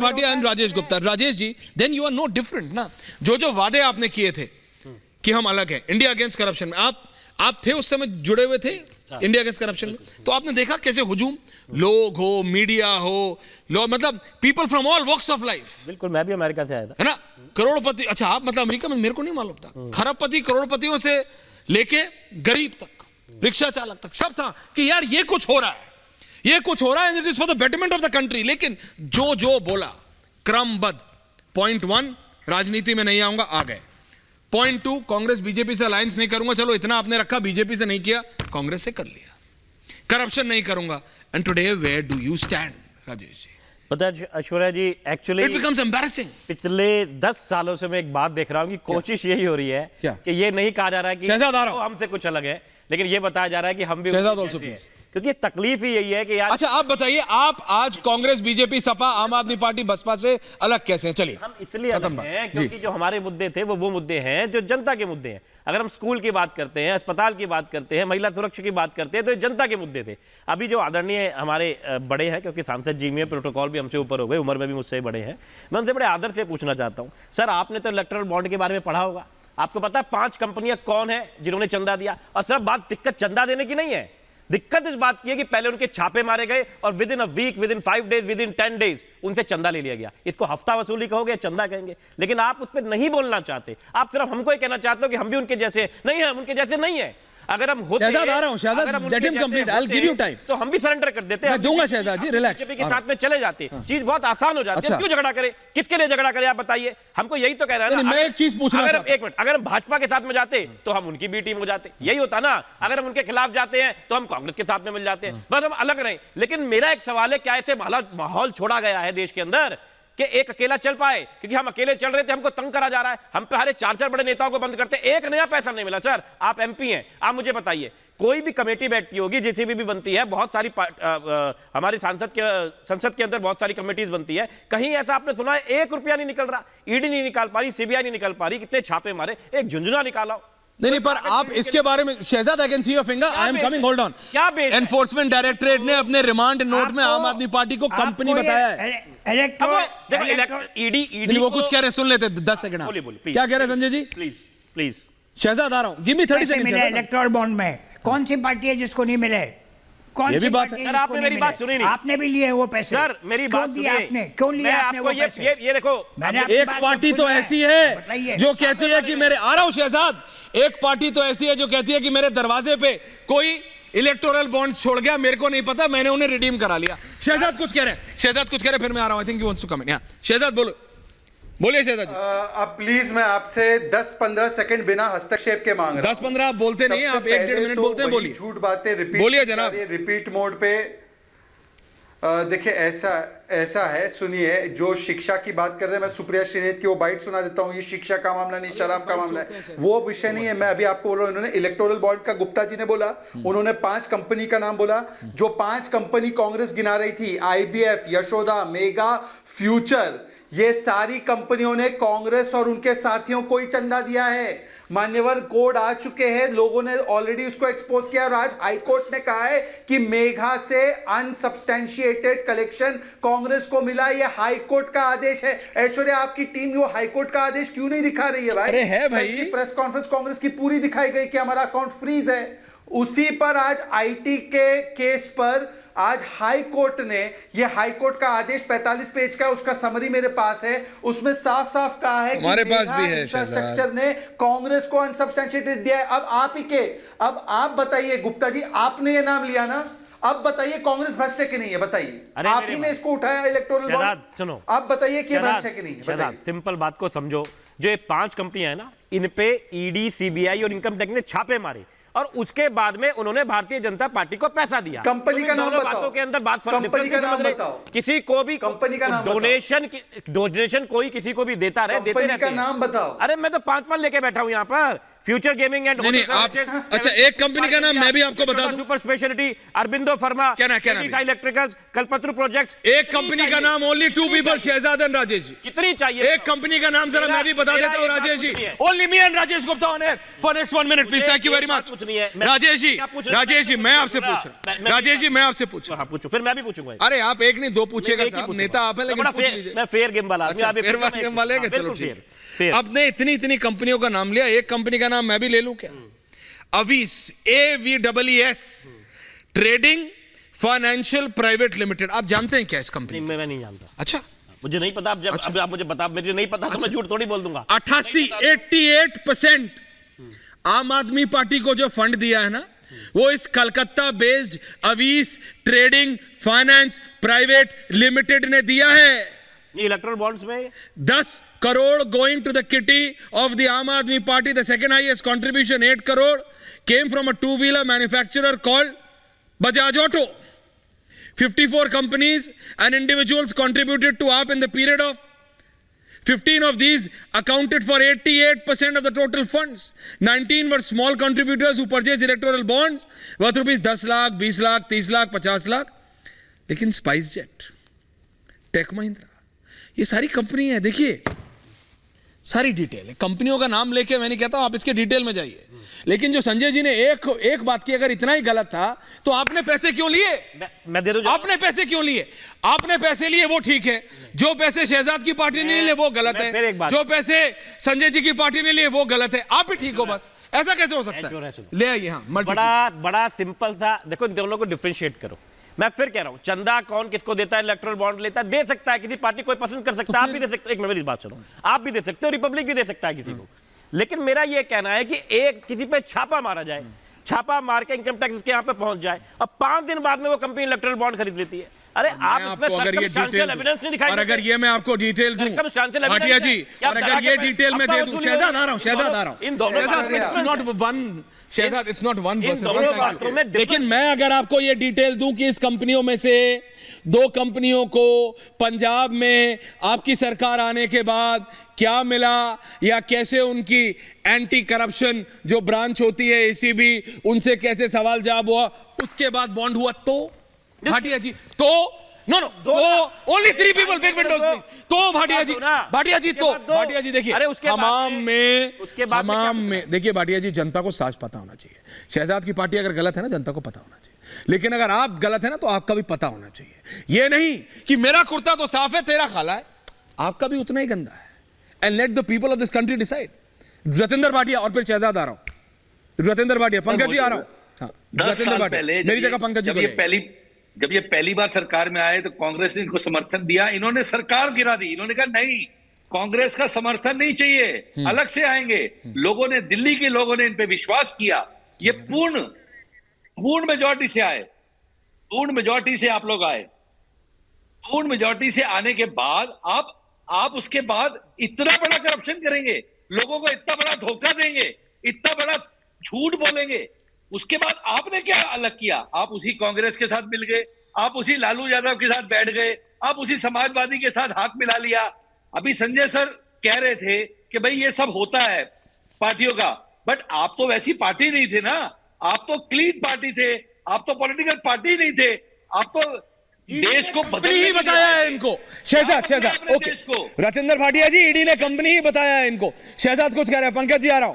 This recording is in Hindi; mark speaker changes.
Speaker 1: Surendra Bhatia and Rajesh Gupta. Rajesh ji, then you are no different ना. जो वादे आपने किए थे कि हम अलग हैं इंडिया अगेंस्ट करप्शन में, आप थे उस समय जुड़े हुए थे इंडिया अगेंस्ट करप्शन में, तो आपने देखा कैसे हुजूम, लोग हो, मीडिया हो, लोग मतलब people from all walks of life.
Speaker 2: बिल्कुल, मैं भी अमेरिका से आया था,
Speaker 1: है ना. करोड़पति, अच्छा आप मतलब अमेरिका में, मेरे को नहीं मालूम था. खरबपति करोड़पतियों से लेके गरीब तक, रिक्शा चालक तक सब था कि यार ये कुछ हो रहा है, ये कुछ हो रहा है, it is for the betterment of the country. लेकिन जो बोला क्रमबद्ध. पॉइंट 1 राजनीति में नहीं आऊंगा, आ गए. पॉइंट 2 कांग्रेस बीजेपी से अलायंस नहीं करूंगा, चलो इतना आपने रखा, बीजेपी से नहीं किया, कांग्रेस से कर लिया. करप्शन नहीं करूंगा. And today where do you stand Rajesh ji?
Speaker 2: पता है Aishwarya ji, actually
Speaker 1: it becomes embarrassing.
Speaker 2: पिछले 10 सालों से मैं एक बात देख रहा हूं कि कोशिश यही हो रही है कि ये नहीं कहा जा रहा है कि
Speaker 1: शहजाद
Speaker 2: हमसे कुछ अलग है, लेकिन ये बताया जा रहा है कि हम भी
Speaker 1: शहजाद also please.
Speaker 2: क्योंकि तकलीफ ही यही है कि यार.
Speaker 1: अच्छा आप बताइए, आप आज कांग्रेस बीजेपी सपा आम आदमी पार्टी बसपा से अलग कैसे हैं? चलिए.
Speaker 2: हम इसलिए अलग हैं क्योंकि जो हमारे मुद्दे थे वो मुद्दे हैं जो जनता के मुद्दे हैं. अगर हम स्कूल की बात करते हैं, अस्पताल की बात करते हैं, महिला सुरक्षा की बात करते हैं, तो ये जनता के मुद्दे थे. अभी जो आदरणीय हमारे बड़े हैं, क्योंकि सांसद जी में प्रोटोकॉल भी हमसे ऊपर हो गए, उम्र में भी मुझसे बड़े हैं, मैं उनसे बड़े आदर से पूछना चाहता हूं, सर आपने तो इलेक्टोरल बॉन्ड के बारे में पढ़ा होगा, आपको पता है 5 कंपनियां कौन है जिन्होंने चंदा दिया? और सिर्फ बात दिक्कत चंदा देने की नहीं है, दिक्कत इस बात की है कि पहले उनके छापे मारे गए और within a week, within 5 days, within 10 days उनसे चंदा ले लिया गया. इसको हफ्ता वसूली कहोगे, चंदा कहेंगे, लेकिन आप उस पर नहीं बोलना चाहते. आप सिर्फ हमको ये कहना चाहते हो कि हम भी उनके जैसे नहीं है, हम उनके जैसे नहीं है. अगर हम होते
Speaker 1: शहजाद आ रहा हूं, Shahzad let him complete, I will give you time.
Speaker 2: तो हम भी सरेंडर कर देते हैं,
Speaker 1: मैं दूंगा शहजाद जी, रिलैक्स.
Speaker 2: बीजेपी के साथ में चले जाते, चीज बहुत आसान हो जाती है. क्यों झगड़ा करें, किसके लिए झगड़ा करें, आप बताइए. हमको यही तो कह रहा है ना.
Speaker 1: मैं एक चीज पूछना चाहता हूं,
Speaker 2: एक मिनट, अगर हम भाजपा के साथ में जाते तो हम उनकी बी टीम हो जाते, यही होता ना. अगर हम उनके खिलाफ जाते हैं तो हम कांग्रेस के साथ में मिल जाते हैं, बस हम अलग रहे. लेकिन मेरा एक सवाल है, क्या ऐसे माहौल छोड़ा गया है देश के अंदर कि एक अकेला चल पाए? क्योंकि हम अकेले चल रहे थे, हमको तंग करा जा रहा है, हम पे हरे 4 बड़े नेताओं को बंद करते, एक नया पैसा नहीं मिला. सर आप एमपी हैं, आप मुझे बताइए, कोई भी कमेटी बैठती होगी, जेसीबी भी बनती है, बहुत सारी हमारी संसद के अंदर बहुत सारी कमेटीज बनती है, कहीं ऐसा आपने सुना है 1 रुपया नहीं निकल रहा? ईडी नहीं निकाल पा रही, सीबीआई नहीं निकाल पा रही, कितने छापे मारे, एक झुंझुना निकाला.
Speaker 1: नहीं, पर आप इसके बारे में Shahzad, I can see your finger, I am coming, hold on.
Speaker 2: क्या बेस?
Speaker 1: एनफोर्समेंट डायरेक्टरेट ने अपने रिमांड नोट में आम आदमी पार्टी को कंपनी बताया है.
Speaker 2: ईडी
Speaker 1: वो कुछ कह रहे, सुन लेते 10 सेकंड. क्या कह रहे हैं संजय जी?
Speaker 2: Please please.
Speaker 1: शहजाद आ रहा हूं, give me 30 seconds.
Speaker 3: Electoral bond में कौन सी पार्टी है जिसको नहीं मिले? कौन
Speaker 1: ये भी
Speaker 3: सी
Speaker 1: बात
Speaker 3: पार्टी
Speaker 1: है.
Speaker 3: है
Speaker 2: सर आपने
Speaker 3: जिसको
Speaker 2: मेरी
Speaker 3: नहीं
Speaker 2: बात
Speaker 3: मिले?
Speaker 2: सुनी नहीं.
Speaker 3: आपने भी लिए वो पैसे.
Speaker 2: सर मेरी बात
Speaker 3: क्यों दिया
Speaker 2: सुनिए.
Speaker 3: आपने? क्यों लिए
Speaker 2: मैं
Speaker 3: आपने वो
Speaker 2: आपको
Speaker 3: पैसे?
Speaker 2: ये देखो,
Speaker 1: एक पार्टी तो ऐसी है जो कहती है कि मेरे, आ रहा हूं शहजाद, एक पार्टी तो ऐसी है जो कहती है कि मेरे दरवाजे पे कोई इलेक्टोरल बॉन्ड्स छोड़ गया, मेरे को नहीं पता, मैंने उन्हें रिडीम करा लिया. शहजाद कुछ कह रहे हैं, शहजाद कुछ कह रहे हैं, फिर मैं आ रहा हूं. I think you wants to come in. यहां शहजाद बोलो, बोलिए शहजाद जी.
Speaker 4: अब प्लीज मैं आपसे 10-15 सेकंड बिना हस्तक्षेप के मांग रहा हूं.
Speaker 1: 10-15 आप बोलते नहीं, आप 1-1.5 मिनट बोलते हैं. बोलिए,
Speaker 4: झूठ बातें रिपीट,
Speaker 1: बोलिए जनाब.
Speaker 4: रिपीट मोड पे. देखिए ऐसा है, सुनिए, जो शिक्षा की बात कर रहे हैं, मैं सुप्रिया श्रीनेत की वो बाइट सुना देता हूँ. ये शिक्षा का मामला नहीं, शराब का मामला है, वो विषय नहीं है. मैं अभी आपको बोल रहा हूँ, इन्होंने इलेक्टोरल बॉन्ड का गुप्ता जी ने बोला, उन्होंने 5 कंपनी का नाम बोला. जो 5 कंपनी कांग्रेस गिना रही थी, IBF, यशोदा, मेगा, फ्यूचर, ये सारी कंपनियों ने कांग्रेस और उनके साथियों को ही चंदा दिया है. मान्यवर कोड आ चुके हैं, लोगों ने ऑलरेडी उसको एक्सपोज किया, और आज हाई कोर्ट ने कहा है कि मेघा से अनसब्सटैंशिएटेड कलेक्शन कांग्रेस को मिला. ये हाई कोर्ट का आदेश है. ऐश्वर्या, आपकी टीम वो हाई कोर्ट का आदेश क्यों नहीं दिखा रही है भाई?
Speaker 1: अरे है भाई,
Speaker 4: प्रेस कॉन्फ्रेंस कांग्रेस की पूरी दिखाई गई कि हमारा अकाउंट फ्रीज है. उसी पर आज आईटी के केस पर आज हाई कोर्ट ने, ये हाई कोर्ट का आदेश 45 पेज का, उसका समरी मेरे पास है, उसमें साफ साफ कहा है
Speaker 1: हमारे पास भी है.
Speaker 4: इंफ्रास्ट्रक्चर ने कांग्रेस को अनसब्सटैंशिएटेड दिया है. अब आप बताइए गुप्ता जी, आपने ये नाम लिया ना, अब बताइए कांग्रेस भ्रष्ट है कि नहीं है? बताइए, आप ही ने इसको उठाया इलेक्टोरल बॉन्ड.
Speaker 2: सुनो,
Speaker 4: आप बताइए कि भ्रष्ट है कि नहीं है? बताइए.
Speaker 2: सिंपल बात को समझो, जो ये 5 कंपनियां है ना, इन पे ईडी, सीबीआई और इनकम टैक्स ने छापे मारे, और उसके बाद में उन्होंने भारतीय जनता पार्टी को पैसा दिया.
Speaker 4: कंपनी का नाम बताओ.
Speaker 2: बातों के अंदर बात
Speaker 4: कंपनी का नाम बताओ.
Speaker 2: किसी को भी
Speaker 4: कंपनी का नाम
Speaker 2: डोनेशन कोई किसी को भी देता रहे, देते रहते हैं.
Speaker 4: कंपनी का नाम बताओ.
Speaker 2: अरे मैं तो 5 लेके बैठा हूं यहाँ पर. फ्यूचर गेमिंग एंड
Speaker 1: नहीं, आप, अच्छा एक कंपनी का नाम मैं भी आपको बता दूं.
Speaker 2: सुपर स्पेशलिटी, अरबिंदो फार्मा,
Speaker 1: क्या नाम?
Speaker 2: Electricals, Kalpataru projects.
Speaker 1: एक कंपनी का नाम, only 2 people, Shehzad and Rajesh ji.
Speaker 2: कितनी चाहिए?
Speaker 1: एक कंपनी का नाम जरा मैं भी बता देता हूं Rajesh ji. Only me and Rajesh Gupta on air for next 1 minute please. Thank you very much.
Speaker 2: कुछ नहीं है।
Speaker 1: राजेश जी,
Speaker 2: क्या पूछ रहे हैं?
Speaker 1: राजेश जी, मैं आपसे पूछ रहा हूं, राजेश जी मैं आपसे पूछ रहा
Speaker 2: हाँ पूछो, फिर मैं भी पूछूंगा।
Speaker 1: हूं। अरे आप एक नहीं दो पूछेगा
Speaker 2: एक ही
Speaker 1: साहब,
Speaker 2: पूछूंगा।
Speaker 1: नेता आप है, लेकिन
Speaker 2: बड़ा
Speaker 1: पूछ
Speaker 2: फेयर-
Speaker 1: लीजिए।
Speaker 2: मैं फेयर गेम वाला आदमी,
Speaker 1: अच्छा,
Speaker 2: आप ये
Speaker 1: फेयर
Speaker 2: पूछो, मैं-
Speaker 1: वाले
Speaker 2: हाँ,
Speaker 1: का, चलो
Speaker 2: बिल्कुल
Speaker 1: ठीक
Speaker 2: फेयर,
Speaker 1: है।
Speaker 2: फेयर।
Speaker 1: आपने इतनी कंपनियों का नाम लिया, एक कंपनी का नाम मैं भी ले लूं क्या? अवीस, AVEES trading financial private limited, आप जानते हैं क्या इस कंपनी?
Speaker 2: नहीं, मैं नहीं जानता,
Speaker 1: अच्छा,
Speaker 2: मुझे नहीं पता। अब जब अब आप मुझे बता, मुझे नहीं पता तो मैं झूठ थोड़ी बोल दूंगा।
Speaker 1: 88% आम आदमी पार्टी को जो फंड दिया है ना, वो इस Calcutta based Avees trading finance private limited ने दिया है।
Speaker 2: ये इलेक्ट्रल बॉन्ड्स में
Speaker 1: 10 crore going to the kitty of the Aam Aadmi Party. The second highest contribution 8 crore came from a two wheeler manufacturer called Bajaj Auto. 54 companies and individuals contributed to AAP in the period of 15 of these accounted for 88% of the total funds. 19 were small contributors who purchased electoral bonds worth rupees 10 lakh, 20 lakh, 30 lakh, 50 lakh. लेकिन स्पाइस जेट, टेक महिंद्रा, ये सारी कंपनी है। देखिए सारी डिटेल है, कंपनियों का नाम लेके मैं नहीं कहता हूं आप इसके डिटेल में जाइए, लेकिन जो संजय जी ने एक बात की, अगर इतना ही गलत था तो आपने पैसे क्यों लिए?
Speaker 2: मैं दे दूं जवाब?
Speaker 1: आपने पैसे क्यों लिए? आपने पैसे लिए वो ठीक है, जो पैसे शहजाद की पार्टी ने लिए वो गलत
Speaker 2: मैं फिर एक
Speaker 1: है,
Speaker 2: बात-
Speaker 1: जो पैसे संजय जी की पार्टी ने लिए वो गलत है। आप भी ठीक हो, बस ऐसा कैसे हो सकता
Speaker 2: सुनो,
Speaker 1: है?
Speaker 2: सुनो।
Speaker 1: ले आइए। हाँ,
Speaker 2: बड़ा सिंपल सा, देखो इन दोनों को डिफरेंशिएट करो। मैं फिर कह रहा हूं, चंदा कौन किसको देता है, इलेक्टोरल बॉन्ड लेता है, दे सकता है, किसी पार्टी कोई पसंद कर सकता है, आप भी दे सकते हो, एक मेरी बात सुनो, आप भी दे सकते हो, रिपब्लिक भी दे सकता है किसी को। लेकिन मेरा यह कहना है कि एक किसी पे छापा मारा जाए, छापा मार के इनकम टैक्स के यहां पे पहुंच जाए और 5 दिन बाद में वो कंपनी इलेक्टोरल बॉन्ड खरीद लेती है। अरे आप इसमें सर्कमस्टेंशियल एविडेंस नहीं दिखाई
Speaker 1: और अगर ये मैं आपको डिटेल दूं
Speaker 2: Circumstantial evidence
Speaker 1: भाटिया जी,
Speaker 2: है कि आप
Speaker 1: और
Speaker 2: डरा
Speaker 1: अगर ये
Speaker 2: के
Speaker 1: डिटेल में
Speaker 2: हफ्ता
Speaker 1: दे दूं,
Speaker 2: वसूली
Speaker 1: शहजाद
Speaker 2: हो-
Speaker 1: आ रहा हूं, शहजाद आ रहा हूं,
Speaker 2: इन दोनों
Speaker 1: शहजाद,
Speaker 2: में
Speaker 1: it's not one, Shahzad, it's not one
Speaker 2: in
Speaker 1: versus
Speaker 2: दोनों
Speaker 1: one,
Speaker 2: बातों में
Speaker 1: लेकिन मैं अगर आपको ये डिटेल दूं कि इस कंपनियों में से 2 कंपनियों को पंजाब में आपकी सरकार आने के बाद क्या मिला, या कैसे उनकी एंटी करप्शन जो ब्रांच होती है ACB, उनसे कैसे सवाल जवाब हुआ, उसके बाद बॉन्ड हुआ, तो भाटिया जी तो नो तो only 3 people, big Windows please. तो भाटिया जी, तो भाटिया जी देखिए,
Speaker 2: अरे उसके
Speaker 1: हमाम में,
Speaker 2: उसके बाद में
Speaker 1: हमाम में देखिए भाटिया जी, जनता को साच पता होना चाहिए। शहजाद की पार्टी अगर गलत है ना, जनता को पता होना चाहिए, लेकिन अगर आप गलत है ना तो आपका भी पता होना चाहिए। ये नहीं कि मेरा कुर्ता तो साफ है, तेरा खाला है, आपका भी उतना ही गंदा है। And let the people of this country decide. Ratendra Bhatia, और फिर शहजाद आ रहा हूं, रतेंद्र भाटिया, पंकज जी आ रहा हूं, हाँ,
Speaker 5: 10 साल पहले
Speaker 1: मेरी जगह पंकज जी को
Speaker 5: जब ये पहली बार सरकार में आए तो कांग्रेस ने इनको समर्थन दिया, इन्होंने सरकार गिरा दी। इन्होंने कहा नहीं, कांग्रेस का समर्थन नहीं चाहिए, अलग से आएंगे। लोगों ने, दिल्ली के लोगों ने इन पे विश्वास किया, ये पूर्ण मेजॉरिटी से आए, पूर्ण मेजॉरिटी से आप लोग आए। पूर्ण मेजॉरिटी से आने के बाद आप उसके बाद इतना बड़ा करप्शन करेंगे, लोगों को इतना बड़ा धोखा देंगे, इतना बड़ा झूठ बोलेंगे, उसके बाद आपने क्या अलग किया? आप उसी कांग्रेस के साथ मिल गए, आप उसी लालू यादव के साथ बैठ गए, आप उसी समाजवादी के साथ हाथ मिला लिया। अभी संजय सर कह रहे थे कि भाई ये सब होता है पार्टियों का, बट आप तो वैसी पार्टी नहीं थे ना, आप तो क्लीन पार्टी थे, आप तो पॉलिटिकल पार्टी नहीं थे, आप तो देश को
Speaker 1: कंपनी ही बताया है इनको। शहजाद, ओके, रतेंद्र भाटिया जी, ईडी ने कंपनी ही बताया है इनको। शहजाद कुछ कह रहे हैं, पंकज जी आ रहा हूं।